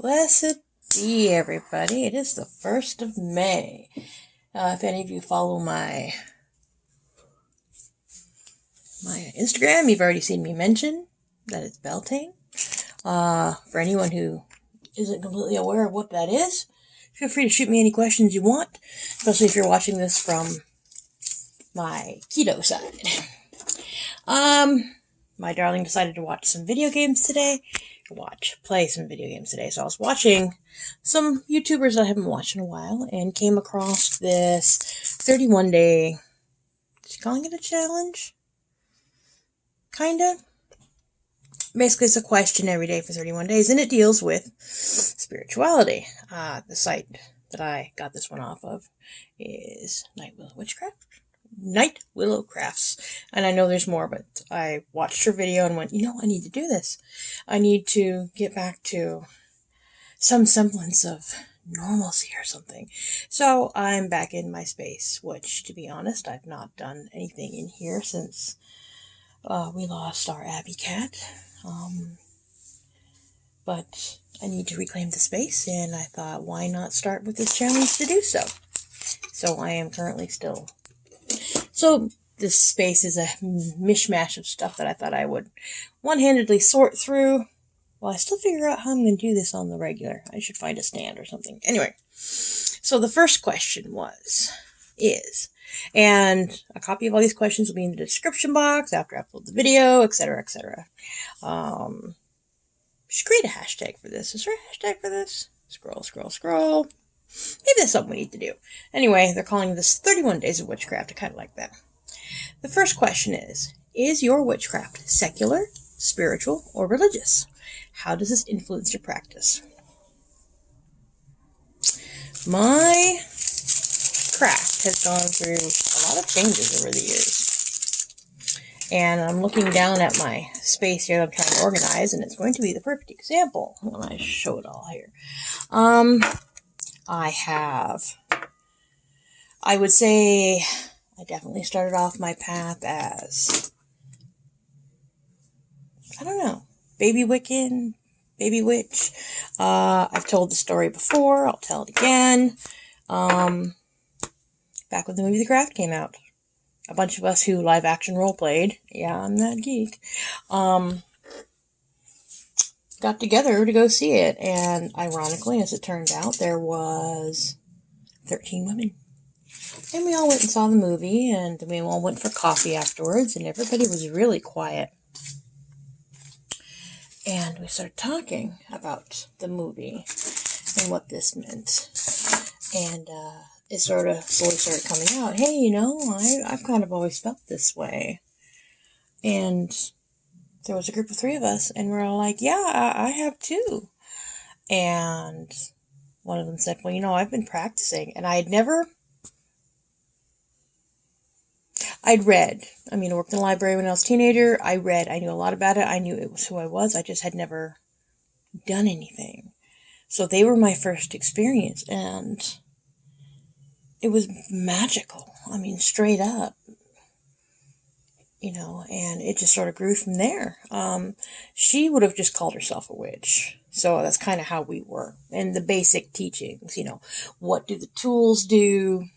Blessed be, everybody. It is the 1st of May. If any of you follow my Instagram, you've already seen me mention that it's Beltane. For anyone who isn't completely aware of what that is, feel free to shoot me any questions you want, especially if you're watching this from my keto side. My darling decided to watch some video games today. Play some video games today. So I was watching some YouTubers I haven't watched in a while and came across this 31-day, is she calling it a challenge? Kinda. Basically, it's a question every day for 31 days, and it deals with spirituality. The site that I got this one off of is Night Willow Crafts. And I know there's more, but I watched her video and went, I need to do this. I need to get back to some semblance of normalcy or something. So I'm back in my space, which, to be honest, I've not done anything in here since we lost our Abby cat. But I need to reclaim the space, and I thought, why not start with this challenge to do so? So I am currently still... So this space is a mishmash of stuff that I thought I would one-handedly sort through. Well, I still figure out how I'm going to do this on the regular. I should find a stand or something. Anyway, so the first question is, and a copy of all these questions will be in the description box after I upload the video, etc., etc. Should create a hashtag for this. Is there a hashtag for this? Scroll. Maybe that's something we need to do. Anyway, they're calling this 31 Days of Witchcraft. I kind of like that. The first question is your witchcraft secular, spiritual, or religious? How does this influence your practice? My craft has gone through a lot of changes over the years. And I'm looking down at my space here that I'm trying to organize, and it's going to be the perfect example when I show it all here. I would say I definitely started off my path as, baby Wiccan, baby witch. I've told the story before. I'll tell it again. Back when the movie The Craft came out, a bunch of us who live action role played, yeah, I'm that geek, got together to go see it, and ironically, as it turned out, there was 13 women. And we all went and saw the movie, and we all went for coffee afterwards, and everybody was really quiet. And we started talking about the movie and what this meant. And it sort of slowly started coming out. Hey, I've kind of always felt this way. And there was a group of 3 of us, and we're all like, yeah, I have too. And one of them said, well, I've been practicing, and I'd read. I worked in the library when I was a teenager. I read. I knew a lot about it. I knew it was who I was. I just had never done anything. So they were my first experience, and it was magical. Straight up. And it just sort of grew from there. She would have just called herself a witch. So that's kind of how we were. And the basic teachings, what do the tools do?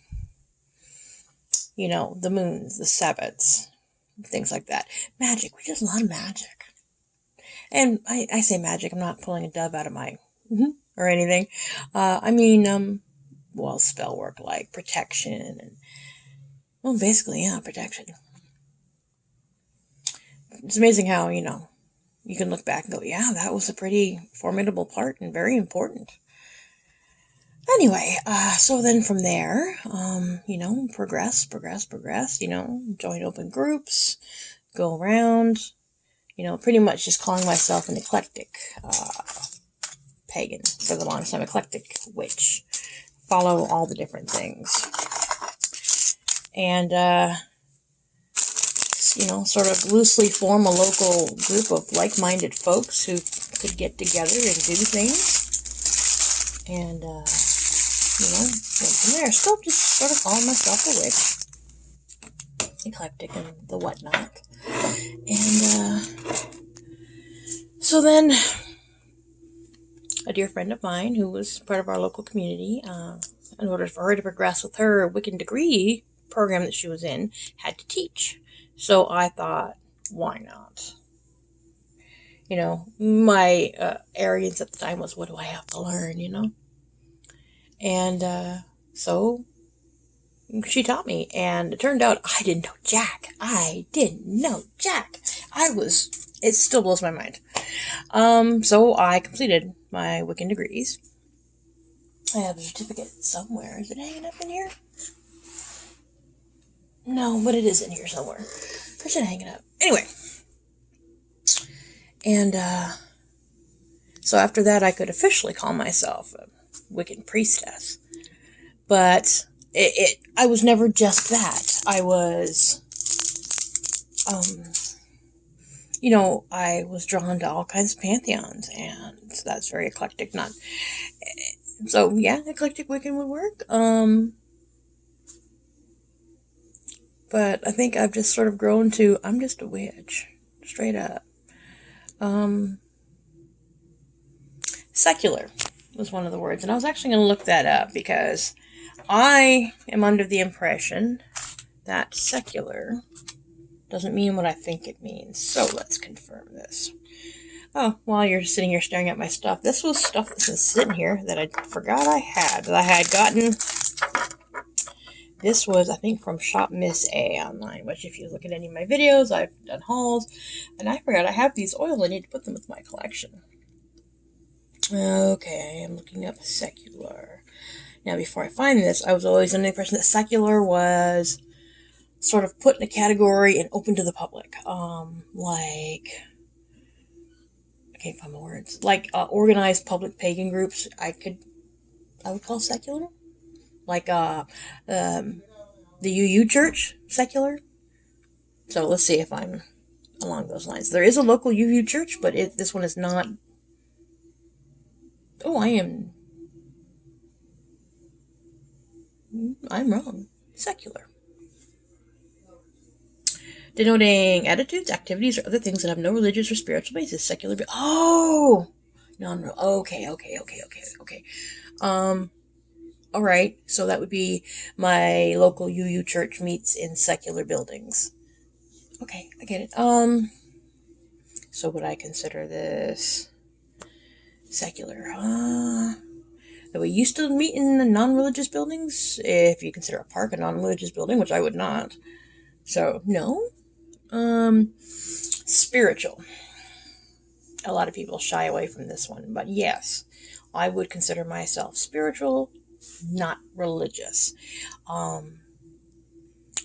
The moons, the Sabbats, things like that. Magic. We just love magic. And I say magic. I'm not pulling a dove out of my or anything. Spell work like protection and, basically, yeah, protection. It's amazing how, you can look back and go, yeah, that was a pretty formidable part and very important. Anyway, so then from there, progress, join open groups, go around, pretty much just calling myself an eclectic pagan for the longest time, eclectic witch. Follow all the different things. And, sort of loosely form a local group of like-minded folks who could get together and do things. And, went from there. Still just sort of calling myself a witch. Eclectic and the whatnot. And, so then, I dear friend of mine who was part of our local community, in order for her to progress with her Wiccan degree program that she was in, had to teach. So I thought, why not? You know, my arrogance at the time was, what do I have to learn, you know? And so she taught me, and it turned out I didn't know jack. It still blows my mind. So I completed my Wiccan degrees. I have a certificate somewhere. Is it hanging up in here? No, but it is in here somewhere. I should hang it up. Anyway. And, so after that I could officially call myself a Wiccan priestess. But I was never just that. I was, you know, I was drawn to all kinds of pantheons, and that's very eclectic. So yeah, eclectic Wiccan would work. But I think I've just sort of grown to, I'm just a witch, straight up. Secular was one of the words, and I was actually going to look that up because I am under the impression that secular doesn't mean what I think it means. So let's confirm this. Oh, while you're sitting here staring at my stuff, this was stuff that's been sitting here that I forgot I had. That I had gotten. This was, I think, from Shop Miss A online, which if you look at any of my videos, I've done hauls. And I forgot I have these oils. I need to put them with my collection. Okay, I'm looking up secular. Now, before I find this, I was always under the impression that secular was sort of put in a category and open to the public. I can't find my words. Like, organized public pagan groups, I would call secular. Like, the UU Church, secular. So let's see if I'm along those lines. There is a local UU Church, but this one is not. Oh, I'm wrong. Secular. Denoting attitudes, activities, or other things that have no religious or spiritual basis. Secular. Oh! No. Okay. Alright, so that would be my local UU church meets in secular buildings. Okay, I get it. So would I consider this secular? That we used to meet in the non-religious buildings, if you consider a park a non-religious building, which I would not. So, no. Spiritual. A lot of people shy away from this one, but yes, I would consider myself spiritual, not religious.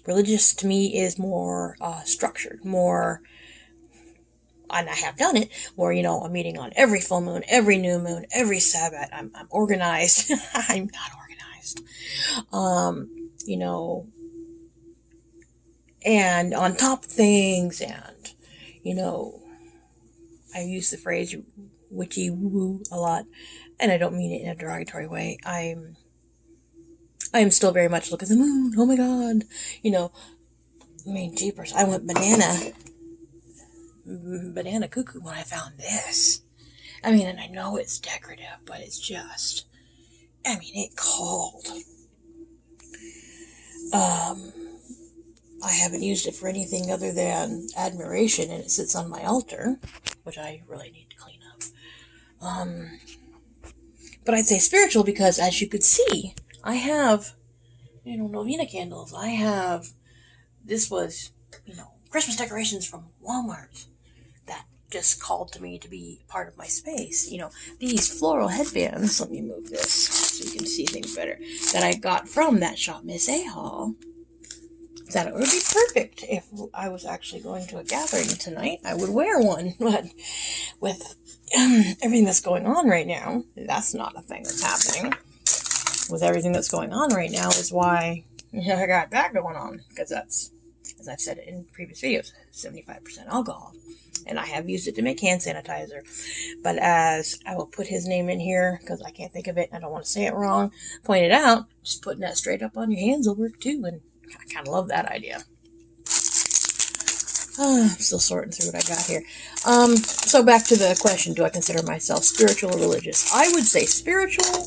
Religious to me is more structured, more, and I have done it, where, you know, I'm meeting on every full moon, every new moon, every Sabbath. I'm organized. I'm not organized. You know, and on top of things, and, you know, I use the phrase witchy woo-woo a lot, and I don't mean it in a derogatory way. I am still very much look at the moon, oh my god, you know, I mean, jeepers, I went banana cuckoo when I found this. I mean, and I know it's decorative, but it's just, I mean, it called. I haven't used it for anything other than admiration, and it sits on my altar, which I really need to clean up. But I'd say spiritual because, as you could see, I have, you know, novena candles. This was, you know, Christmas decorations from Walmart that just called to me to be part of my space. You know, these floral headbands, let me move this so you can see things better, that I got from that Shop Miss A haul. That it would be perfect if I was actually going to a gathering tonight. I would wear one, but with everything that's going on right now, that's not a thing that's happening. With everything that's going on right now is why I got that going on, because that's, as I've said in previous videos, 75% alcohol, and I have used it to make hand sanitizer. But as I will put his name in here, because I can't think of it, and I don't want to say it wrong, point it out, just putting that straight up on your hands will work too, and I kind of love that idea. I'm still sorting through what I got here. So back to the question, do I consider myself spiritual or religious? I would say spiritual,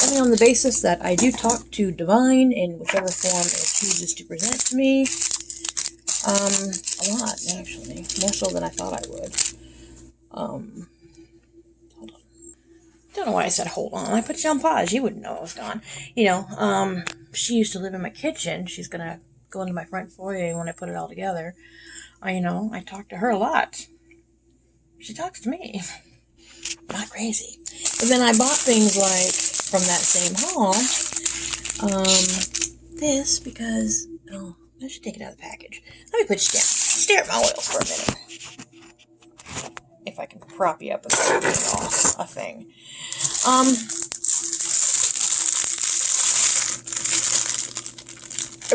only on the basis that I do talk to divine in whichever form it chooses to present to me. A lot, actually. More so than I thought I would. Hold on. Don't know why I said hold on. I put you on pause. You wouldn't know I was gone. She used to live in my kitchen. She's gonna go into my front foyer when I put it all together. I talk to her a lot. She talks to me. Not crazy. But then I bought things like from that same haul. This because I should take it out of the package. Let me put you down. Stare at my oils for a minute. If I can prop you up without being all a thing.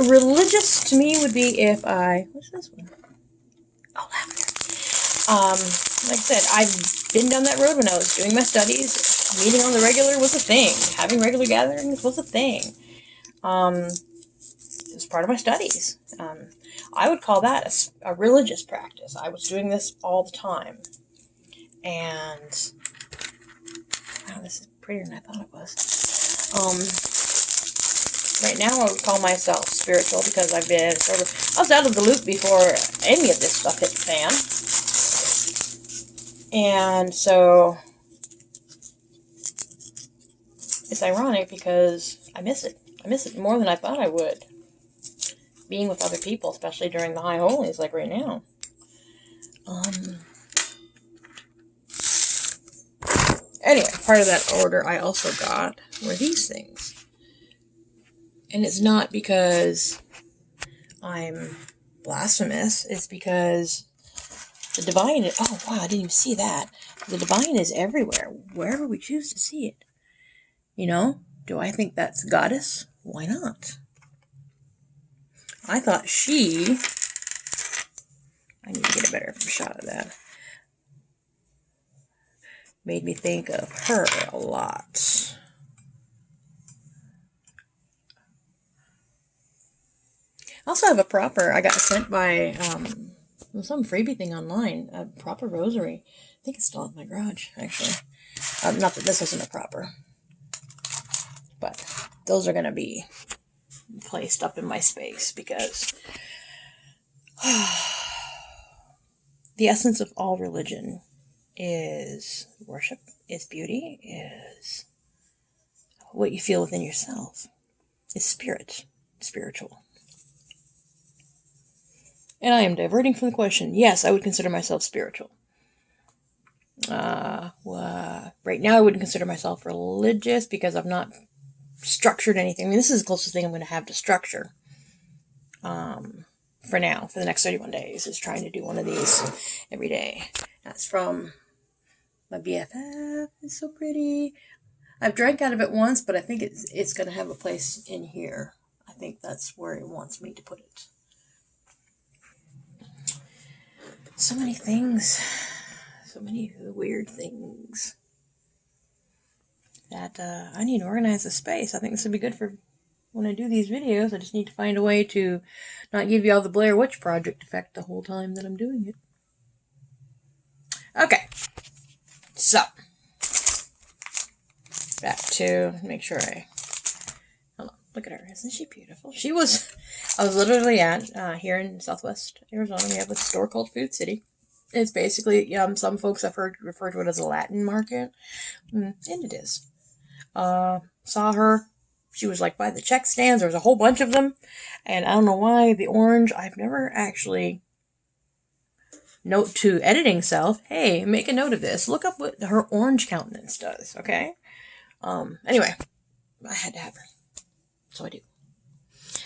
Religious to me would be if what's this one? Oh, lavender. Like I said, I've been down that road when I was doing my studies. Meeting on the regular was a thing. Having regular gatherings was a thing. It was part of my studies. I would call that a religious practice. I was doing this all the time. And wow, this is prettier than I thought it was. Right now I would call myself spiritual because I've been I was out of the loop before any of this stuff hit the fan. And so it's ironic because I miss it. I miss it more than I thought I would. Being with other people, especially during the high holies like right now. Anyway, part of that order I also got were these things. And it's not because I'm blasphemous. It's because the divine is... Oh, wow, I didn't even see that. The divine is everywhere, wherever we choose to see it. Do I think that's goddess? Why not? I thought I need to get a better shot of that. Made me think of her a lot. I also have I got sent by some freebie thing online, a proper rosary. I think it's still in my garage, actually. Not that this isn't a proper, but those are going to be placed up in my space because the essence of all religion is worship, is beauty, is what you feel within yourself, is spiritual. And I am diverting from the question. Yes, I would consider myself spiritual. Right now I wouldn't consider myself religious because I've not structured anything. I mean, this is the closest thing I'm going to have to structure. For now, for the next 31 days, is trying to do one of these every day. That's from my BFF. It's so pretty. I've drank out of it once, but I think it's going to have a place in here. I think that's where it wants me to put it. So many things. So many weird things. That I need to organize the space. I think this would be good for when I do these videos. I just need to find a way to not give you all the Blair Witch Project effect the whole time that I'm doing it. Okay. So. Back to make sure hold on. Look at her. Isn't she beautiful? I was literally at, here in Southwest Arizona, we have a store called Food City. It's basically, some folks have referred to it as a Latin market. And it is. Saw her. She was like by the check stands. There was a whole bunch of them. And I don't know why the orange, I've never actually... Note to editing self, hey, make a note of this. Look up what her orange countenance does, okay? Anyway, I had to have her. So I do.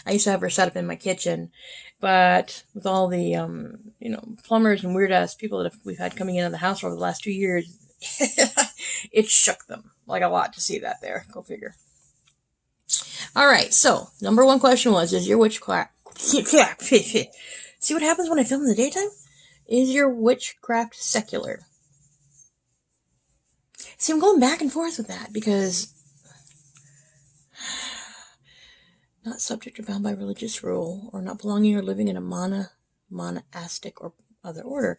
I used to have her set up in my kitchen, but with all the, plumbers and weird-ass people that we've had coming into the house over the last 2 years, it shook them like a lot to see that there. Go figure. All right, so number one question was, is your witchcraft... See what happens when I film in the daytime? Is your witchcraft secular? See, I'm going back and forth with that because not subject or bound by religious rule or not belonging or living in a monastic or other order.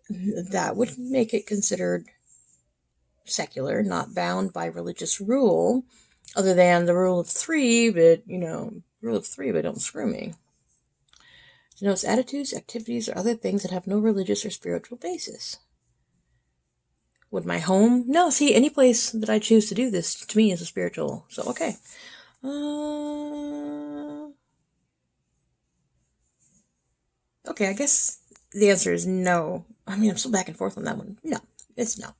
That would make it considered secular, not bound by religious rule, other than the rule of three, but, rule of three, but don't screw me. Denotes attitudes, activities, or other things that have no religious or spiritual basis. Would my home? No, see, any place that I choose to do this, to me, is a spiritual. So, okay. Okay, I guess the answer is no. I mean, I'm still back and forth on that one. No, it's no.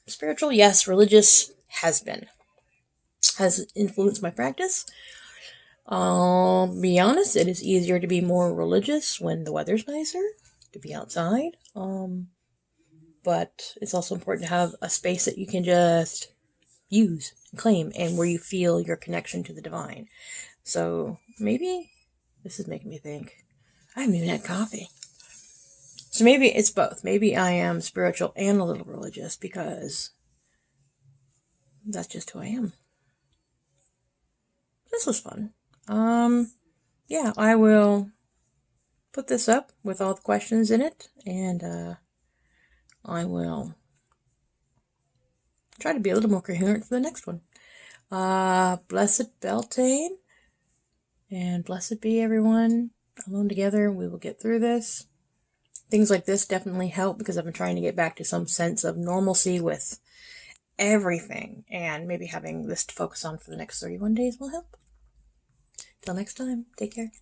Spiritual, yes. Religious, has influenced my practice. I'll be honest, it is easier to be more religious when the weather's nicer, to be outside. But it's also important to have a space that you can just use and claim, and where you feel your connection to the divine. So maybe this is making me think. I haven't even had coffee. So maybe it's both. Maybe I am spiritual and a little religious, because that's just who I am. This was fun. Yeah, I will put this up with all the questions in it, and I will try to be a little more coherent for the next one. Blessed Beltane, and blessed be everyone. Alone together, we will get through this. Things like this definitely help, because I've been trying to get back to some sense of normalcy with everything, and maybe having this to focus on for the next 31 days will help. Till next time, take care.